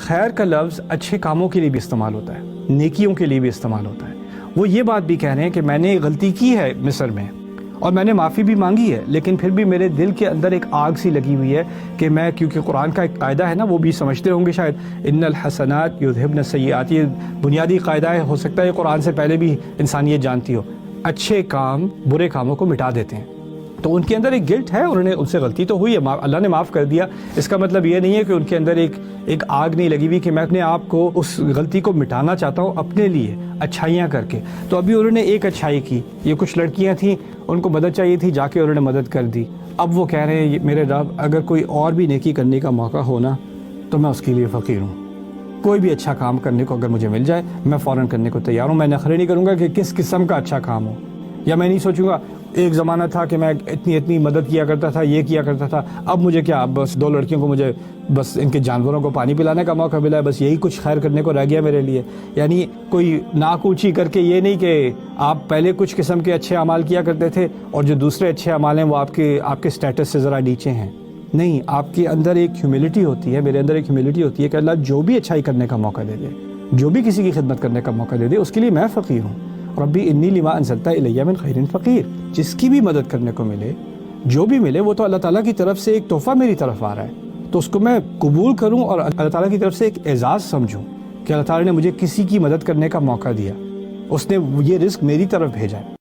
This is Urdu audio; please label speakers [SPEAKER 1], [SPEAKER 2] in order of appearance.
[SPEAKER 1] خیر کا لفظ اچھے کاموں کے لیے بھی استعمال ہوتا ہے، نیکیوں کے لیے بھی استعمال ہوتا ہے۔ وہ یہ بات بھی کہہ رہے ہیں کہ میں نے ایک غلطی کی ہے مصر میں اور میں نے معافی بھی مانگی ہے، لیکن پھر بھی میرے دل کے اندر ایک آگ سی لگی ہوئی ہے کہ میں، کیونکہ قرآن کا ایک قاعدہ ہے نا، وہ بھی سمجھتے ہوں گے شاید، ان الحسنات یذہبن السیئات، یہ بنیادی قاعدہ ہے، ہو سکتا ہے قرآن سے پہلے بھی انسانیت جانتی ہو، اچھے کام برے کاموں کو مٹا دیتے ہیں۔ تو ان کے اندر ایک گلٹ ہے، انہوں نے، ان سے غلطی تو ہوئی ہے، اللہ نے معاف کر دیا۔ اس کا مطلب یہ نہیں ہے کہ ان کے اندر ایک آگ نہیں لگی ہوئی کہ میں اپنے آپ کو اس غلطی کو مٹانا چاہتا ہوں اپنے لیے اچھائیاں کر کے۔ تو ابھی انہوں نے ایک اچھائی کی، یہ کچھ لڑکیاں تھیں، ان کو مدد چاہیے تھی، جا کے انہوں نے مدد کر دی۔ اب وہ کہہ رہے ہیں میرے رب اگر کوئی اور بھی نیکی کرنے کا موقع ہونا تو میں اس کے لیے فقیر ہوں، کوئی بھی اچھا کام کرنے کو اگر مجھے مل جائے میں فوراً کرنے کو تیار ہوں۔ میں نخرے نہیں کروں گا کہ کس قسم کا اچھا کام ہو، یا میں نہیں سوچوں گا ایک زمانہ تھا کہ میں اتنی مدد کیا کرتا تھا، یہ کیا کرتا تھا، اب مجھے کیا، بس 2 لڑکیوں کو مجھے بس ان کے جانوروں کو پانی پلانے کا موقع ملا ہے، بس یہی کچھ خیر کرنے کو رہ گیا میرے لیے۔ یعنی کوئی ناک اونچی کر کے یہ نہیں کہ آپ پہلے کچھ قسم کے اچھے اعمال کیا کرتے تھے اور جو دوسرے اچھے اعمال ہیں وہ آپ کے سٹیٹس سے ذرا نیچے ہیں، نہیں، آپ کے اندر ایک ہیوملٹی ہوتی ہے، میرے اندر ایک ہیوملٹی ہوتی ہے کہ اللہ جو بھی اچھائی کرنے کا موقع دے دے، جو بھی کسی کی خدمت کرنے کا موقع دے دے، اس کے لیے میں فقیر ہوں۔ ربی انی لما انزلت الی من خیر فقیر، جس کی بھی مدد کرنے کو ملے، جو بھی ملے، وہ تو اللہ تعالیٰ کی طرف سے ایک تحفہ میری طرف آ رہا ہے، تو اس کو میں قبول کروں اور اللہ تعالیٰ کی طرف سے ایک اعزاز سمجھوں کہ اللہ تعالیٰ نے مجھے کسی کی مدد کرنے کا موقع دیا، اس نے یہ رزق میری طرف بھیجا ہے۔